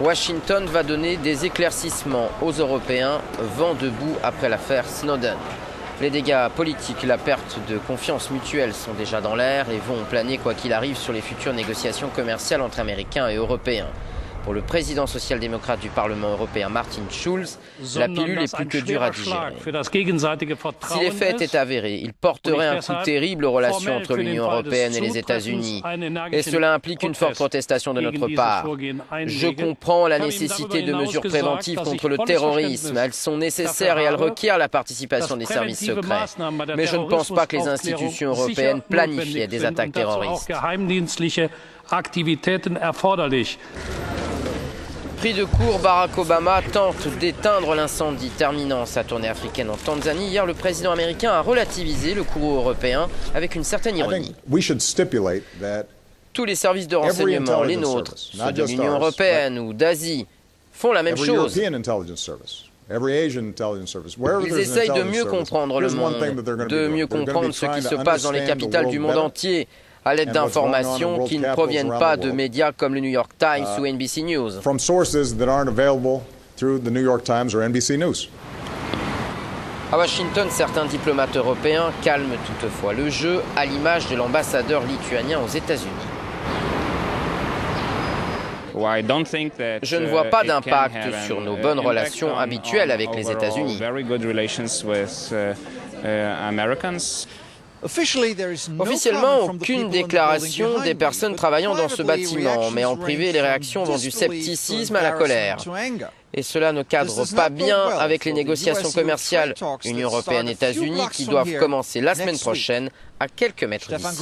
Washington va donner des éclaircissements aux Européens, vent debout après l'affaire Snowden. Les dégâts politiques, la perte de confiance mutuelle sont déjà dans l'air et vont planer quoi qu'il arrive sur les futures négociations commerciales entre Américains et Européens. Pour le président social-démocrate du Parlement européen, Martin Schulz, la pilule est plus que dure à digérer. Si les faits étaient avérés, il porterait un coup terrible aux relations entre l'Union européenne et les États-Unis. Et cela implique une forte protestation de notre part. Je comprends la nécessité de mesures préventives contre le terrorisme. Elles sont nécessaires et elles requièrent la participation des services secrets. Mais je ne pense pas que les institutions européennes planifiaient des attaques terroristes. Pris de court, Barack Obama tente d'éteindre l'incendie terminant sa tournée africaine en Tanzanie. Hier, le président américain a relativisé le courroux européen avec une certaine ironie. Tous les services de renseignement, les nôtres, ceux de l'Union européenne ou d'Asie, font la même chose. Ils essayent de mieux comprendre le monde, de mieux comprendre ce qui se passe dans les capitales du monde entier, à l'aide d'informations qui ne proviennent pas de médias comme le New York Times ou NBC News. À Washington, certains diplomates européens calment toutefois le jeu, à l'image de l'ambassadeur lituanien aux États-Unis. Je ne vois pas d'impact sur nos bonnes relations habituelles avec les États-Unis. Officiellement, aucune déclaration des personnes travaillant dans ce bâtiment, mais en privé, les réactions vont du scepticisme à la colère. Et cela ne cadre pas bien avec les négociations commerciales Union européenne-États-Unis qui doivent commencer la semaine prochaine à quelques mètres d'ici.